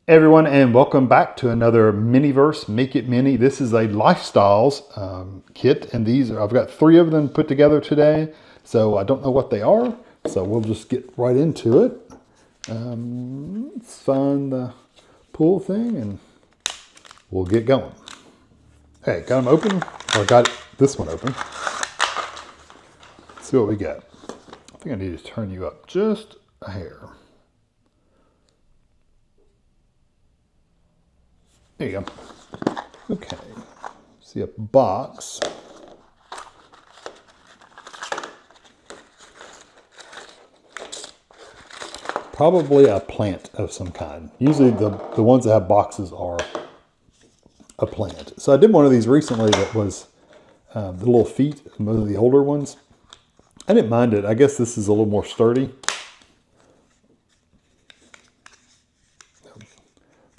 Hey everyone, and welcome back to another MiniVerse Make It Mini. This is a lifestyles kit, and I've got 3 of them put together today. So I don't know what they are, so we'll just get right into it. Let's find the pull thing, and we'll get going. Okay, got them open, or got this one open. Let's see what we got. I think I need to turn you up just a hair. There you go. Okay, see a box. Probably a plant of some kind. Usually the ones that have boxes are a plant. So I did one of these recently that was the little feet, one of the older ones. I didn't mind it. I guess this is a little more sturdy.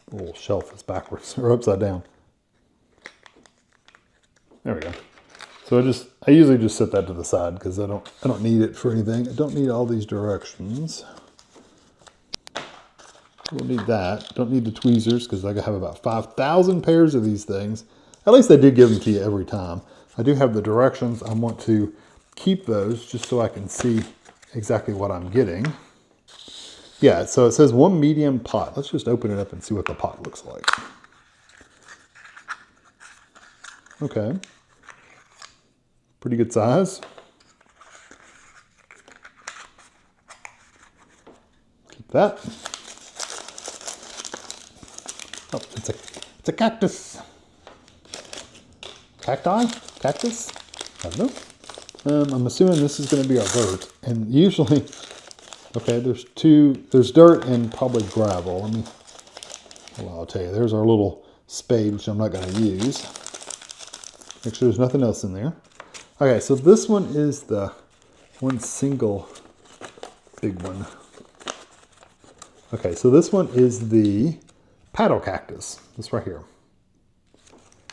The little shelf is backwards or upside down. There we go. So I usually just set that to the side because I don't need it for anything. I don't need all these directions. Don't need that. Don't need the tweezers because I have about 5,000 pairs of these things. At least they do give them to you every time. I do have the directions. I want to keep those just so I can see exactly what I'm getting. Yeah, so it says 1 medium pot. Let's just open it up and see what the pot looks like. Okay. Pretty good size. Keep that. Oh, it's a cactus. Cacti? Cactus? I don't know. I'm assuming this is going to be our dirt. And usually, okay, there's dirt and probably gravel. Well, I'll tell you, there's our little spade, which I'm not going to use. Make sure there's nothing else in there. Okay, so this one is the one single big one. Okay, so this one is the paddle cactus. This right here.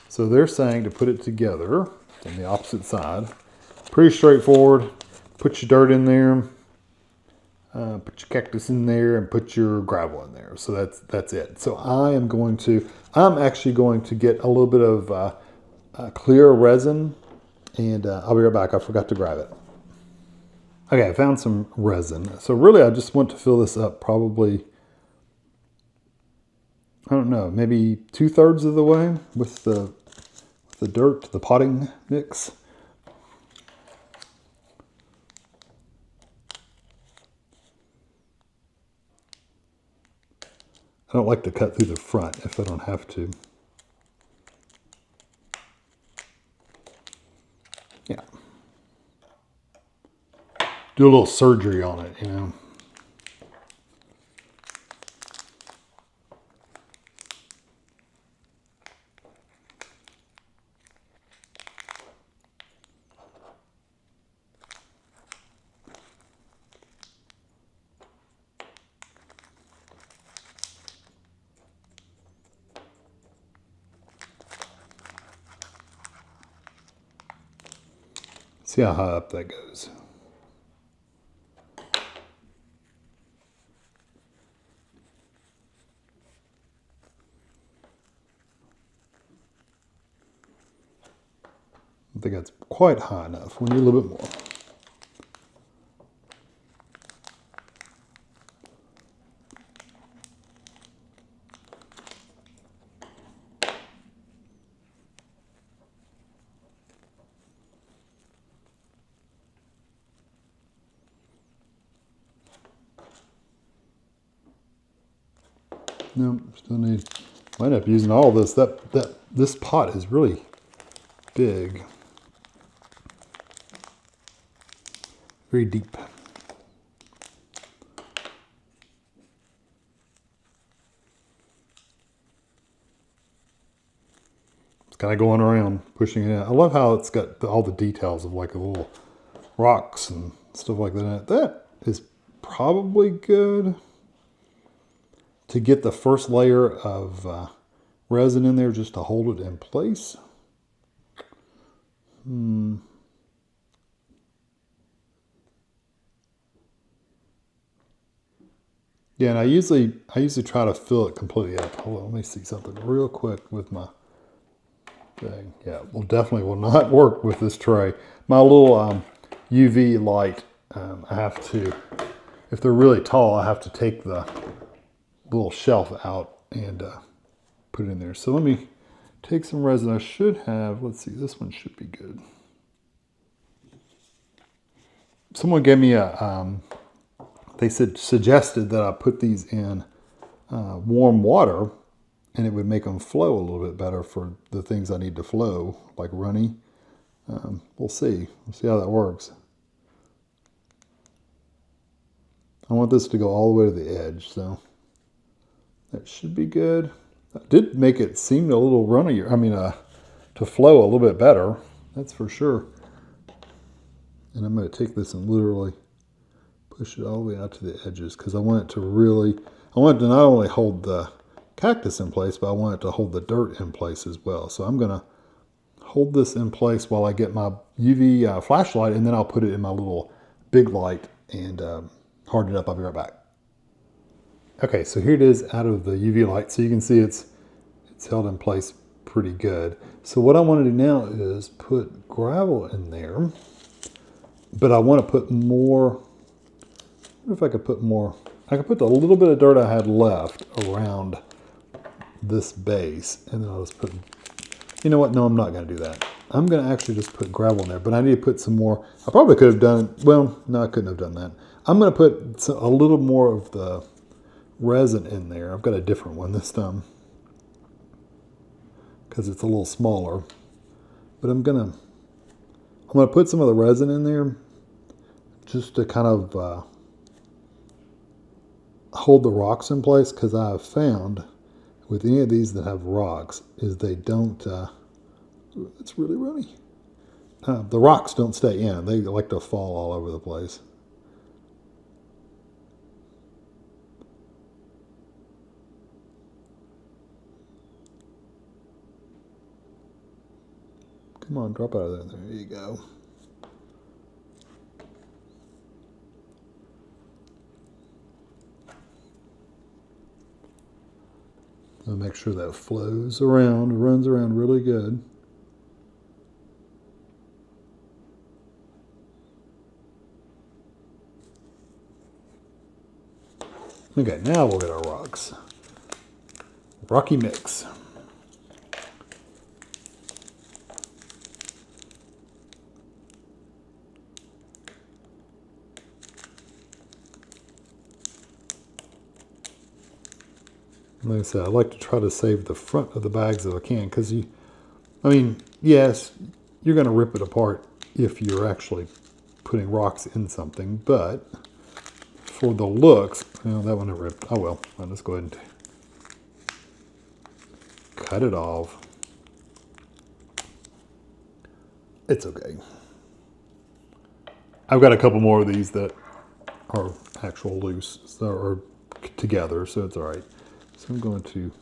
So they're saying to put it together on the opposite side. Pretty straightforward. Put your dirt in there, put your cactus in there, and put your gravel in there. So that's it. So I'm actually going to get a little bit of clear resin, and I'll be right back. I forgot to grab it. Okay, I found some resin. So really I just want to fill this up probably, I don't know, maybe 2/3 of the way with the dirt, the potting mix. I don't like to cut through the front if I don't have to. Yeah. Do a little surgery on it, you know. See how high up that goes. I think that's quite high enough. We need a little bit more. No, still need. Might end up using all this. This pot is really big, very deep. It's kind of going around, pushing it out. I love how it's got all the details of like the little rocks and stuff like that. That is probably good to get the first layer of resin in there just to hold it in place. Yeah, and I usually try to fill it completely up. Hold on, let me see something real quick with my thing. Yeah, well, definitely will not work with this tray. My little UV light, I have to, if they're really tall, I have to take the little shelf out and put it in there. So let me take some resin. I should have, let's see, this one should be good. Someone gave me a, they suggested that I put these in warm water and it would make them flow a little bit better for the things I need to flow, like runny. We'll see. We'll see how that works. I want this to go all the way to the edge, so that should be good. I did make it seem a little runny, I mean, to flow a little bit better, that's for sure. And I'm going to take this and literally push it all the way out to the edges because I want it to really, I want it to not only hold the cactus in place, but I want it to hold the dirt in place as well. So I'm going to hold this in place while I get my UV flashlight, and then I'll put it in my little big light and harden it up. I'll be right back. Okay, so here it is out of the UV light. So you can see it's held in place pretty good. So what I want to do now is put gravel in there, but I want to put more. I wonder if I could put more. I could put the little bit of dirt I had left around this base, and then I'll just put, you know what, no, I'm not going to do that. I'm going to actually just put gravel in there, but I need to put some more. I probably could have done, well, no, I couldn't have done that. I'm going to put a little more of the resin in there. I've got a different one this time because it's a little smaller, but I'm going to put some of the resin in there just to kind of hold the rocks in place, because I have found with any of these that have rocks is they don't, it's really runny. The rocks don't stay in. They like to fall all over the place. Come on, drop out of there. There you go. I'll make sure that flows around, runs around really good. Okay, now we'll get our rocks. Rocky mix. Like I said, I like to try to save the front of the bags if I can, because I mean, yes, you're going to rip it apart if you're actually putting rocks in something, but for the looks, well, that one I ripped. Oh well, let's go ahead and cut it off. It's okay. I've got a couple more of these that are actual loose, so, or together, so it's all right. So I'm going to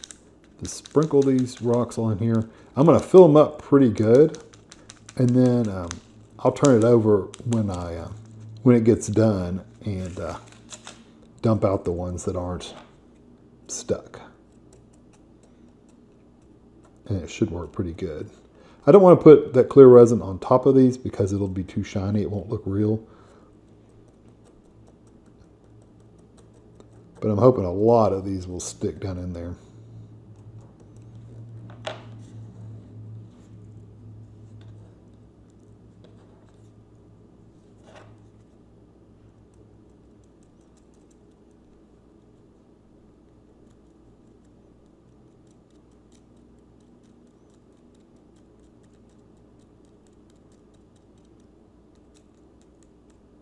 just sprinkle these rocks on here. I'm going to fill them up pretty good, and then I'll turn it over when it gets done, and dump out the ones that aren't stuck. And it should work pretty good. I don't want to put that clear resin on top of these because it'll be too shiny. It won't look real. But I'm hoping a lot of these will stick down in there.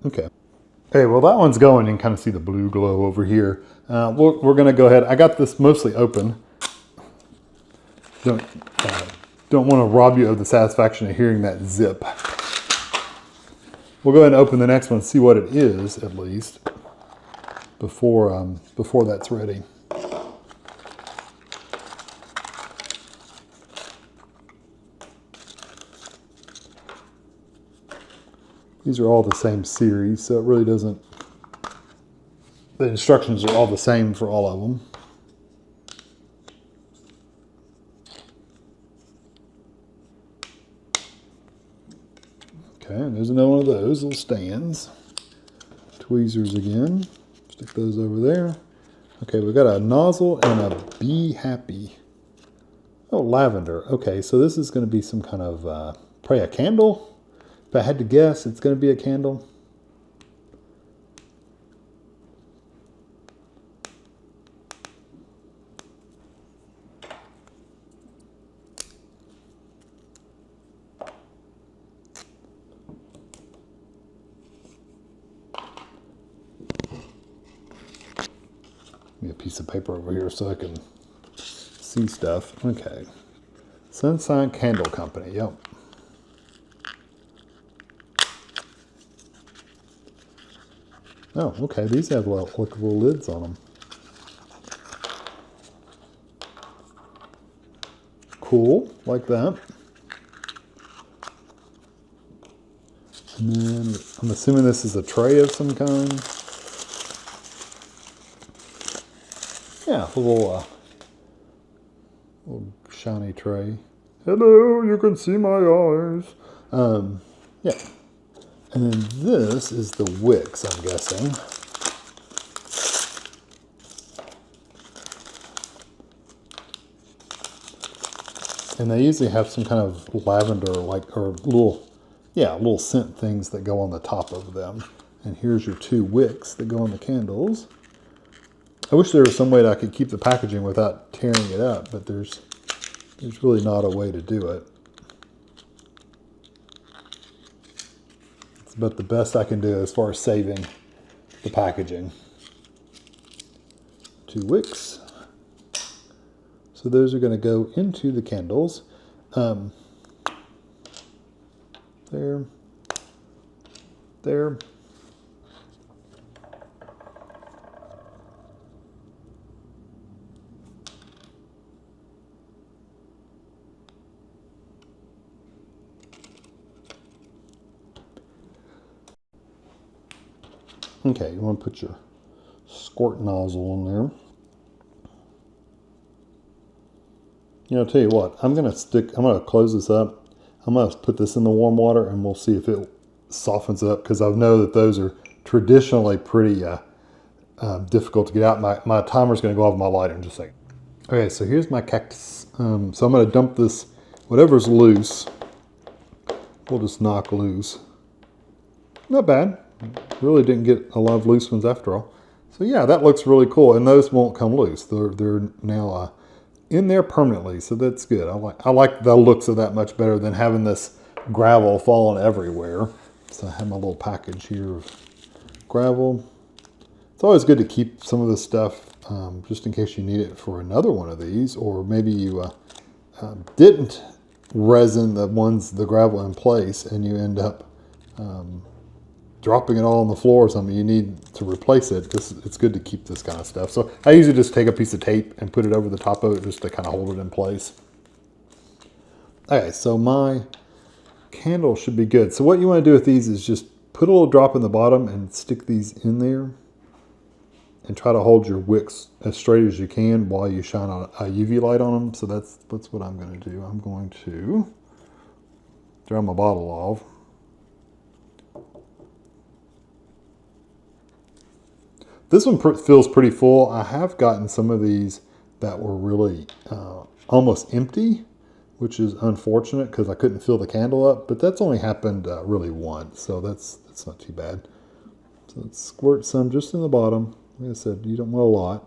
Okay. Okay, well that one's going. You can kind of see the blue glow over here. We're going to go ahead. I got this mostly open. Don't want to rob you of the satisfaction of hearing that zip. We'll go ahead and open the next one, see what it is at least before that's ready. These are all the same series, so it really doesn't the instructions are all the same for all of them. Okay, and there's another one of those little stands. Tweezers again. Stick those over there. Okay, we've got a nozzle and a Be Happy. Oh, lavender. Okay, so this is going to be some kind of, probably a candle. If I had to guess, it's going to be a candle. A piece of paper over here so I can see stuff. Okay. Sunshine Candle Company. Yep. Oh, okay. These have little clickable lids on them. Cool. Like that. And then I'm assuming this is a tray of some kind. Yeah, a little shiny tray. Hello, you can see my eyes. Yeah. And then this is the wicks, I'm guessing. And they usually have some kind of lavender, like, or little scent things that go on the top of them. And here's your 2 wicks that go on the candles. I wish there was some way that I could keep the packaging without tearing it up, but there's really not a way to do it. It's about the best I can do as far as saving the packaging. 2 wicks. So those are going to go into the candles. There. Okay, you want to put your squirt nozzle in there. You know, I'll tell you what, I'm going to close this up. I'm going to put this in the warm water and we'll see if it softens up, because I know that those are traditionally pretty difficult to get out. My timer's going to go off my lighter in just a second. Okay, so here's my cactus. So I'm going to dump this, whatever's loose, we'll just knock loose. Not bad. Really didn't get a lot of loose ones after all. So yeah, that looks really cool, and those won't come loose. They're now in there permanently, so that's good. I like the looks of that much better than having this gravel falling everywhere. So I have my little package here of gravel. It's always good to keep some of this stuff just in case you need it for another one of these, or maybe you didn't resin the gravel in place and you end up dropping it all on the floor or something, you need to replace it. It's good to keep this kind of stuff. So I usually just take a piece of tape and put it over the top of it just to kind of hold it in place. Okay, so my candle should be good. So what you want to do with these is just put a little drop in the bottom and stick these in there and try to hold your wicks as straight as you can while you shine a UV light on them. So that's what I'm going to do. I'm going to dry my bottle off. This one feels pretty full. I have gotten some of these that were really almost empty, which is unfortunate because I couldn't fill the candle up, but that's only happened really once, so that's not too bad. So let's squirt some just in the bottom. Like I said, you don't want a lot.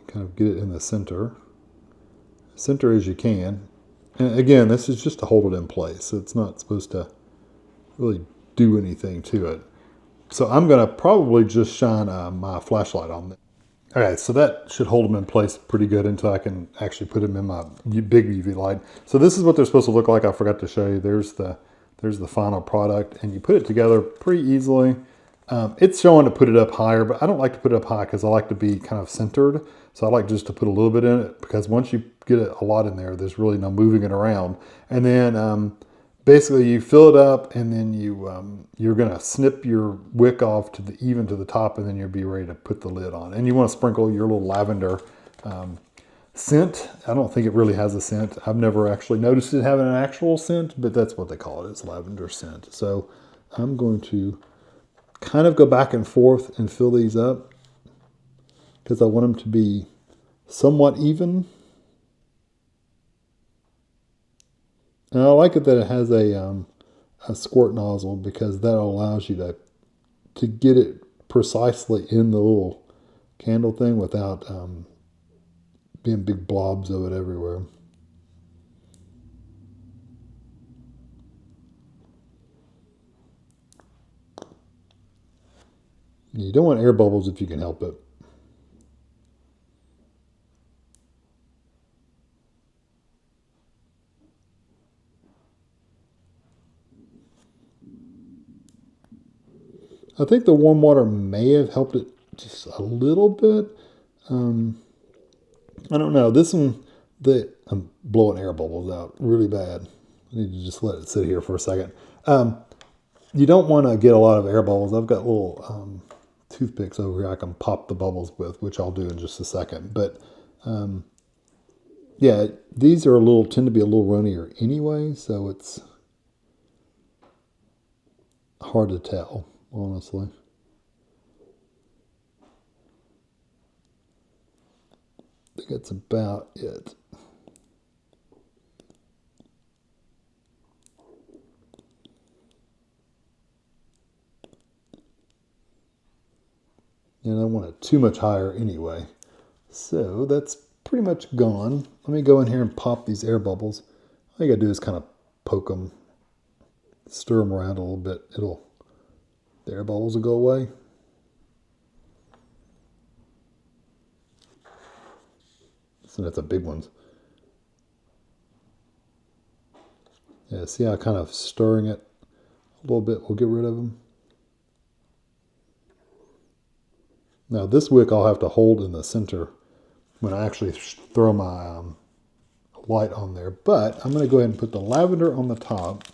Kind of get it in the center as you can. And again, this is just to hold it in place. It's not supposed to really do anything to it. So I'm going to probably just shine my flashlight on it. Okay, so that should hold them in place pretty good until I can actually put them in my big UV light. So this is what they're supposed to look like. I forgot to show you. There's the final product, and you put it together pretty easily. It's showing to put it up higher, but I don't like to put it up high because I like to be kind of centered. So I like just to put a little bit in it, because once you get a lot in there, there's really no moving it around. And then basically you fill it up, and then you're going to snip your wick off to even to the top, and then you'll be ready to put the lid on. And you want to sprinkle your little lavender scent. I don't think it really has a scent. I've never actually noticed it having an actual scent, but that's what they call it. It's lavender scent. So I'm going to kind of go back and forth and fill these up, because I want them to be somewhat even. And I like it that it has a squirt nozzle, because that allows you to get it precisely in the little candle thing without being big blobs of it everywhere. You don't want air bubbles if you can help it. I think the warm water may have helped it just a little bit. I don't know. This one, I'm blowing air bubbles out really bad. I need to just let it sit here for a second. You don't want to get a lot of air bubbles. I've got little toothpicks over here I can pop the bubbles with, which I'll do in just a second. But yeah, these tend to be a little runnier anyway, so it's hard to tell, honestly. I think that's about it. And I don't want it too much higher anyway. So that's pretty much gone. Let me go in here and pop these air bubbles. All you gotta do is kind of poke them, stir them around a little bit. The air bubbles will go away. So that's the big ones. Yeah, see how kind of stirring it a little bit will get rid of them. Now this wick I'll have to hold in the center when I actually throw my light on there. But I'm going to go ahead and put the lavender on the top.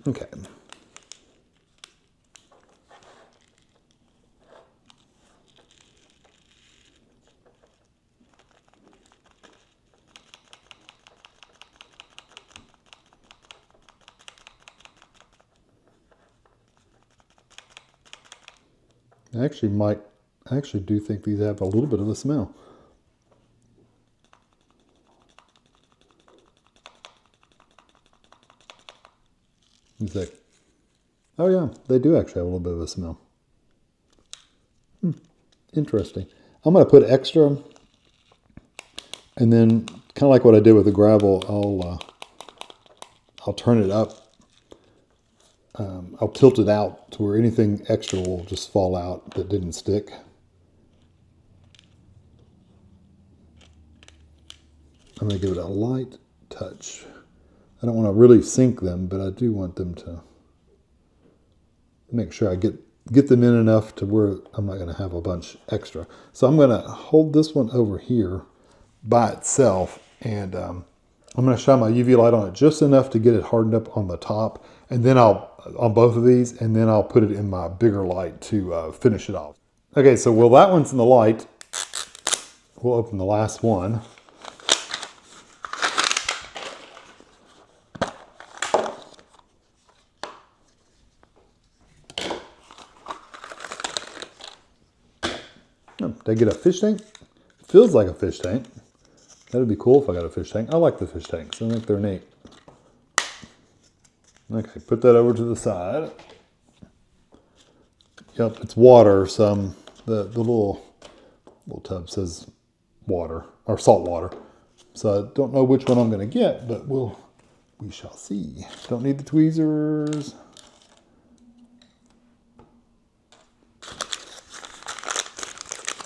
Okay. I actually do think these have a little bit of a smell. It's like, oh yeah, they do actually have a little bit of a smell. Interesting. I'm going to put extra, and then kind of like what I did with the gravel, I'll turn it up. I'll tilt it out to where anything extra will just fall out that didn't stick. I'm going to give it a light touch. I don't want to really sink them, but I do want them to make sure I get them in enough to where I'm not going to have a bunch extra. So I'm going to hold this one over here by itself, and I'm going to shine my UV light on it just enough to get it hardened up on the top, and then on both of these, and then I'll put it in my bigger light to finish it off. Okay, so while that one's in the light, we'll open the last one. Did I get a fish tank? Feels like a fish tank. That'd be cool if I got a fish tank. I like the fish tanks. I think they're neat. Okay, put that over to the side. Yep, it's water. So the little tub says water or salt water. So I don't know which one I'm going to get, but we shall see. Don't need the tweezers.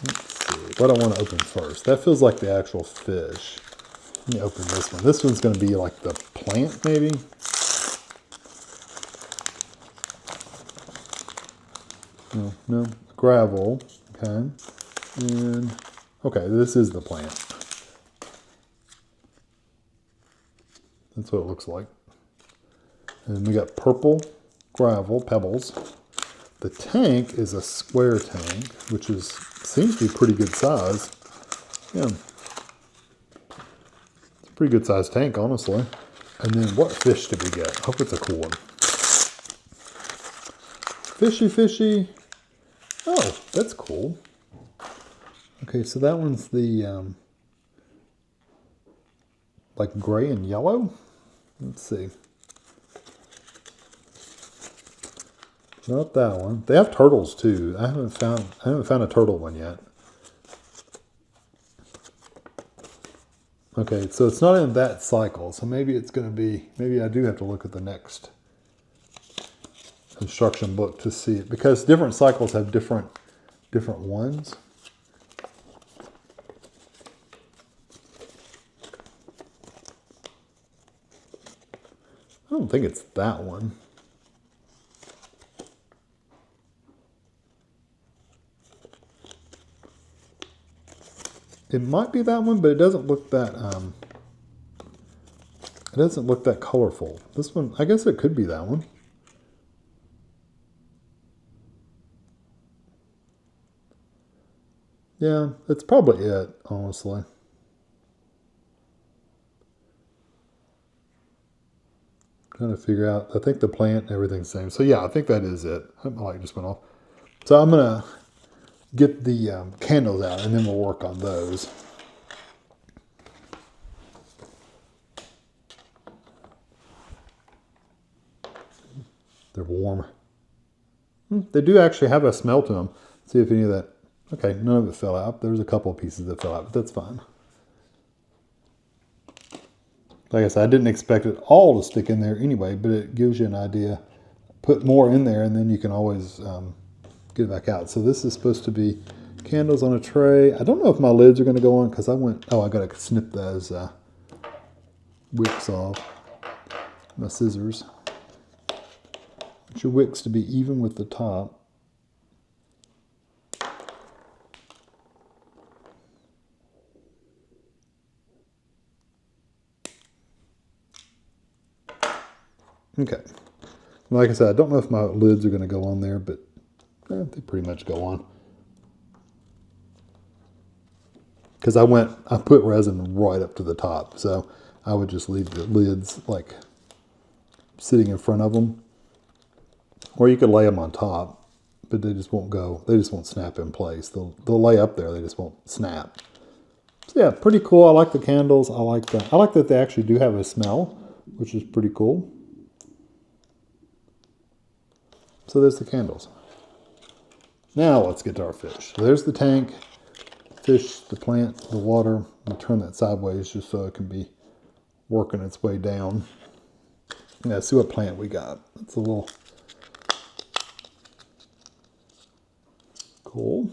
Let's see. What I want to open first. That feels like the actual fish. Let me open this one. This one's going to be like the plant, maybe. No, gravel. Okay. And okay, this is the plant. That's what it looks like. And we got purple gravel pebbles. The tank is a square tank, which seems to be pretty good size. Yeah. It's a pretty good sized tank, honestly. And then what fish did we get? I hope it's a cool one. Fishy, fishy. Oh, that's cool. Okay, so that one's the like gray and yellow. Let's see. Not that one. They have turtles too. I haven't found a turtle one yet. Okay, so it's not in that cycle. So maybe it's going to be. Maybe I do have to look at the next instruction book to see it, because different cycles have different ones. I don't think it's that one. It might be that one, but it doesn't look that colorful. This one, I guess it could be that one. Yeah, that's probably it, honestly. Trying to figure out, I think the plant and everything's the same. So yeah, I think that is it. My light just went off. So I'm gonna get the candles out and then we'll work on those. They're warm. They do actually have a smell to them. See if any of that, okay, none of it fell out. There's a couple of pieces that fell out, but that's fine. Like I said, I didn't expect it all to stick in there anyway, but it gives you an idea. Put more in there and then you can always get it back out. So this is supposed to be candles on a tray. I don't know if my lids are going to go on because I got to snip those wicks off. My scissors. Want your wicks to be even with the top. Okay. Like I said, I don't know if my lids are going to go on there, but they pretty much go on. Because I put resin right up to the top, so I would just leave the lids like sitting in front of them. Or you could lay them on top, but they just won't go, they just won't snap in place. They'll lay up there, they just won't snap. So yeah, pretty cool. I like the candles. I like that they actually do have a smell, which is pretty cool. So there's the candles. Now let's get to our fish. So there's the tank, fish, the plant, the water. I'll turn that sideways just so it can be working its way down. Yeah, see what plant we got. It's a little cool.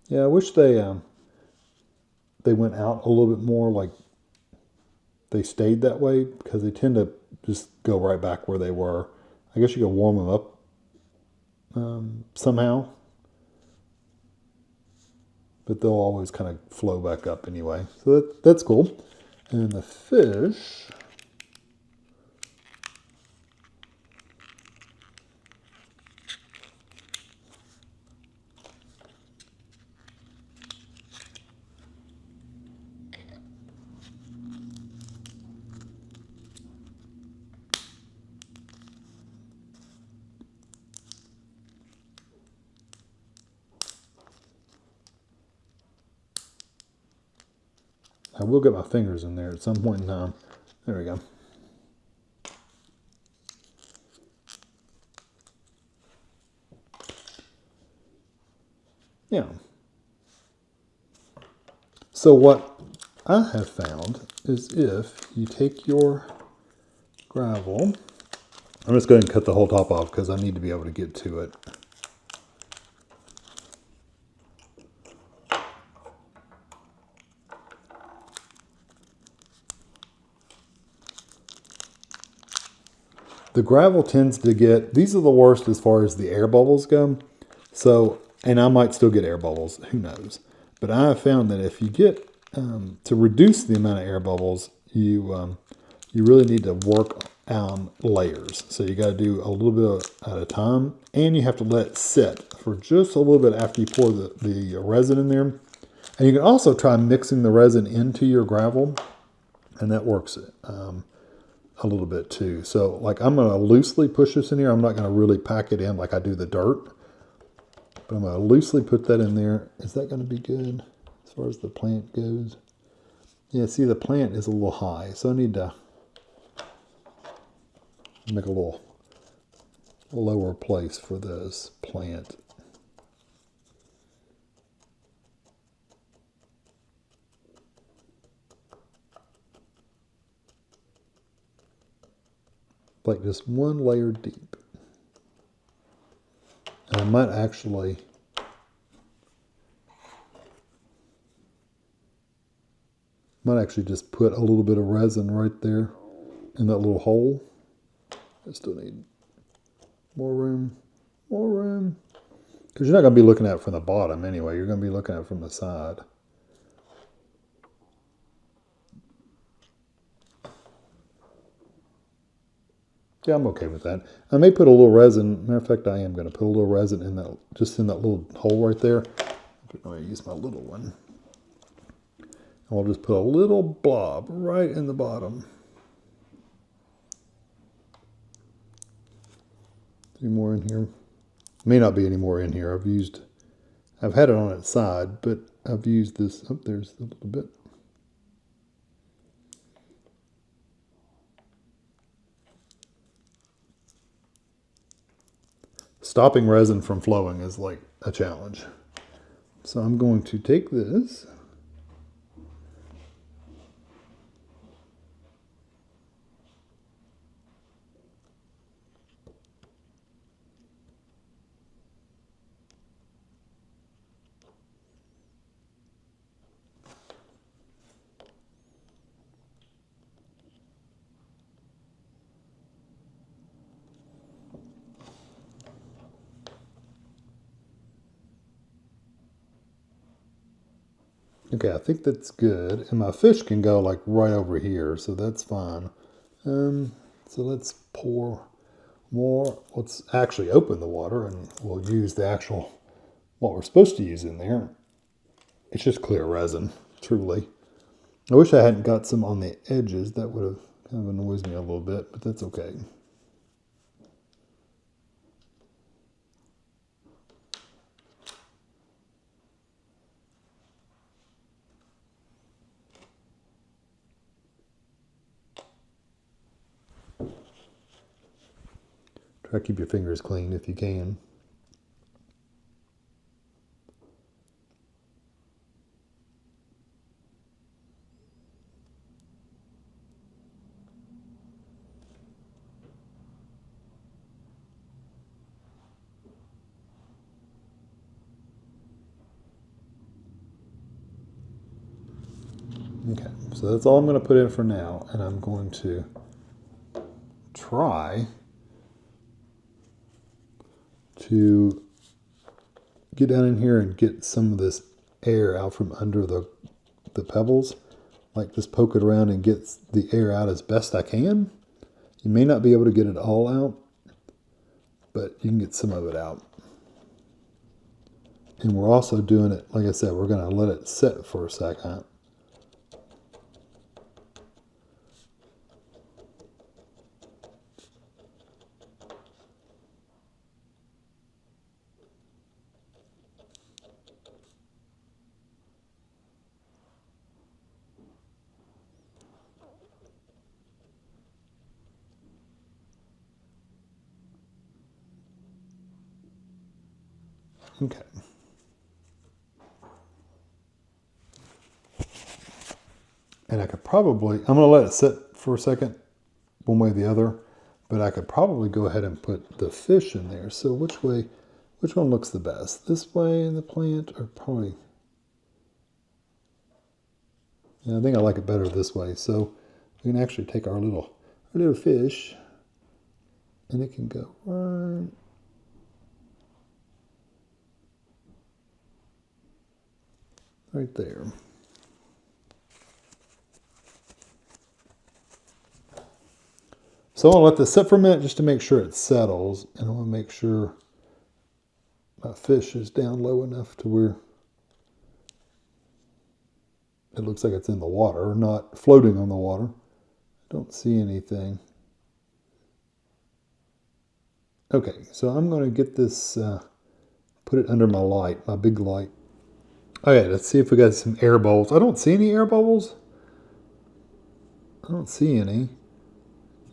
Yeah, I wish they went out a little bit more, like they stayed that way, because they tend to just go right back where they were. I guess you can warm them up somehow, but they'll always kind of flow back up anyway. So that's cool. And the fish, I will get my fingers in there at some point in time. There we go. Yeah. So what I have found is if you take your gravel, I'm just going to cut the whole top off because I need to be able to get to it. The gravel tends to get, these are the worst as far as the air bubbles go. So, and I might still get air bubbles, who knows. But I have found that if you get, to reduce the amount of air bubbles, you really need to work on layers. So you got to do a little bit at a time, and you have to let it sit for just a little bit after you pour the resin in there. And you can also try mixing the resin into your gravel, and that works a little bit too. So like I'm going to loosely push this in here. I'm not going to really pack it in like I do the dirt, but I'm going to loosely put that in there. Is that going to be good as far as the plant goes? Yeah, see the plant is a little high, so I need to make a little lower place for this plant. Like just one layer deep. And I might actually just put a little bit of resin right there in that little hole. I still need more room, more room. Because you're not going to be looking at it from the bottom anyway. You're going to be looking at it from the side. Yeah, I'm okay with that. I may put a little resin. Matter of fact, I am going to put a little resin in that, just in that little hole right there. I'm going to use my little one. And we'll just put a little blob right in the bottom. Any more in here? May not be any more in here. I've had it on its side, but I've used this. Oh, there's a little bit. Stopping resin from flowing is like a challenge. So I'm going to take this. Okay, I think that's good. And my fish can go like right over here, so that's fine. So let's pour more. Let's actually open the water and we'll use the actual, what we're supposed to use in there. It's just clear resin, truly. I wish I hadn't got some on the edges. That would have kind of annoys me a little bit, but that's okay. Try to keep your fingers clean if you can. Okay, so that's all I'm going to put in for now, and I'm going to try to get down in here and get some of this air out from under the pebbles. Like just poke it around and get the air out as best I can. You may not be able to get it all out, but you can get some of it out. And we're also doing it, like I said, we're going to let it set for a second. Okay. And I could probably, I'm going to let it sit for a second, one way or the other, but I could probably go ahead and put the fish in there. So which one looks the best? This way in the plant, or probably, yeah, I think I like it better this way. So we can actually take our little fish, and it can go right there. So I'll let this sit for a minute just to make sure it settles, and I want to make sure my fish is down low enough to where it looks like it's in the water, not floating on the water. I don't see anything. Okay, so I'm going to get this, put it under my light, my big light. Okay, let's see if we got some air bubbles. I don't see any air bubbles. I don't see any.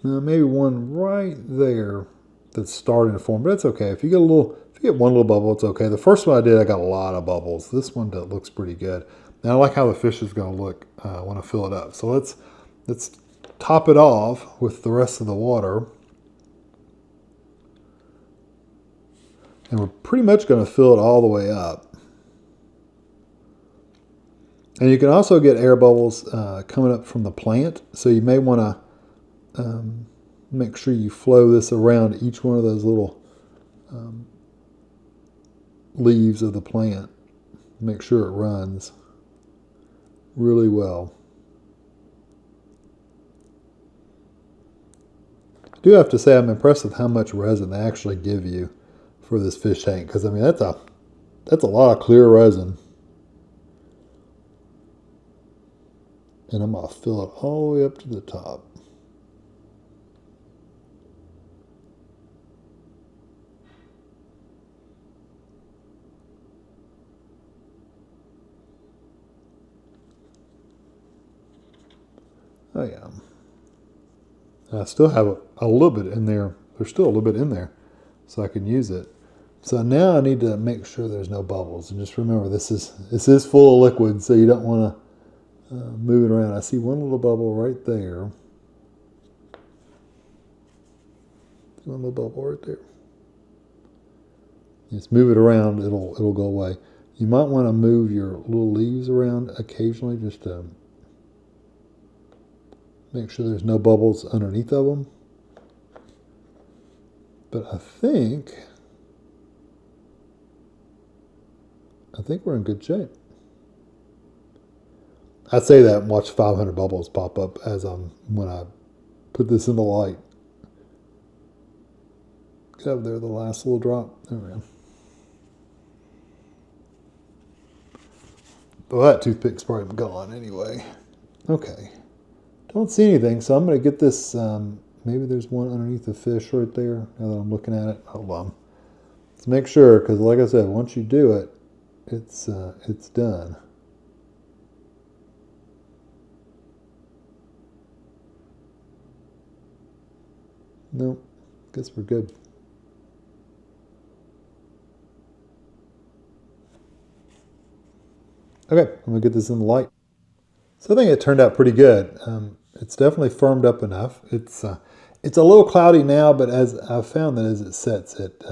Maybe one right there that's starting to form, but it's okay. If you get one little bubble, it's okay. The first one I did, I got a lot of bubbles. This one looks pretty good. Now I like how the fish is going to look when I fill it up. So let's top it off with the rest of the water. And we're pretty much going to fill it all the way up. And you can also get air bubbles coming up from the plant. So you may want to make sure you flow this around each one of those little leaves of the plant. Make sure it runs really well. I do have to say I'm impressed with how much resin they actually give you for this fish tank, because I mean that's a lot of clear resin. And I'm going to fill it all the way up to the top. Oh yeah. I still have a little bit in there. There's still a little bit in there, so I can use it. So now I need to make sure there's no bubbles. And just remember, this is full of liquid, so you don't want to move it around. I see one little bubble right there. One little bubble right there. Just move it around, it'll go away. You might want to move your little leaves around occasionally just to make sure there's no bubbles underneath of them. But I think we're in good shape. I say that and watch 500 bubbles pop up when I put this in the light. Get up there, the last little drop. There we go. Well, that toothpick's probably gone anyway. Okay. Don't see anything, so I'm going to get this. Maybe there's one underneath the fish right there. Now that I'm looking at it, hold on. Let's make sure, because like I said, once you do it, it's done. Nope. Guess we're good. Okay, I'm going to get this in the light. So I think it turned out pretty good. It's definitely firmed up enough. It's a little cloudy now, but as I've found that as it sets, it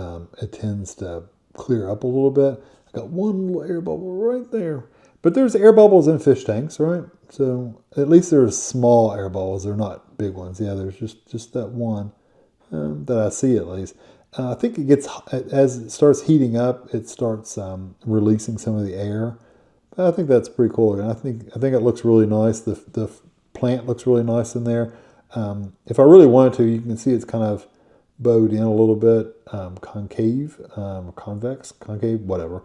tends to clear up a little bit. I got one little air bubble right there. But there's air bubbles in fish tanks, right? So at least there's small air bubbles. They're not big ones. Yeah, there's just that one that I see at least. I think it gets, as it starts heating up, it starts releasing some of the air. I think that's pretty cool, and I think it looks really nice. The plant looks really nice in there. If I really wanted to, you can see it's kind of bowed in a little bit, concave, convex, concave, whatever.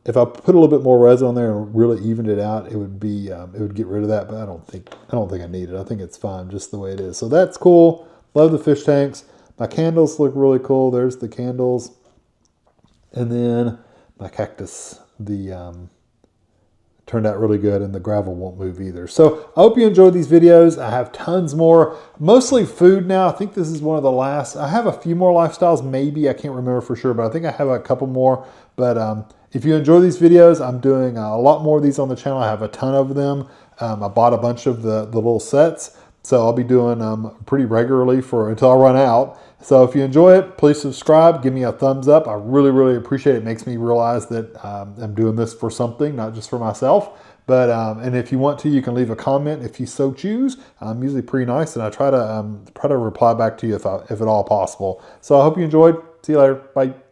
If I put a little bit more resin on there and really evened it out, it would get rid of that. But I don't think I need it. I think it's fine just the way it is. So that's cool. Love the fish tanks. My candles look really cool. There's the candles, and then my cactus, the turned out really good, and the gravel won't move either. So I hope you enjoyed these videos. I have tons more, mostly food now. I think this is one of the last. I have a few more lifestyles, maybe. I can't remember for sure, but I think I have a couple more. But if you enjoy these videos, I'm doing a lot more of these on the channel. I have a ton of them. I bought a bunch of the little sets, so I'll be doing pretty regularly until I run out. So if you enjoy it, please subscribe, give me a thumbs up. I really, really appreciate it. It makes me realize that I'm doing this for something, not just for myself. But and if you want to, you can leave a comment if you so choose. I'm usually pretty nice, and I try to reply back to you if at all possible. So I hope you enjoyed. See you later. Bye.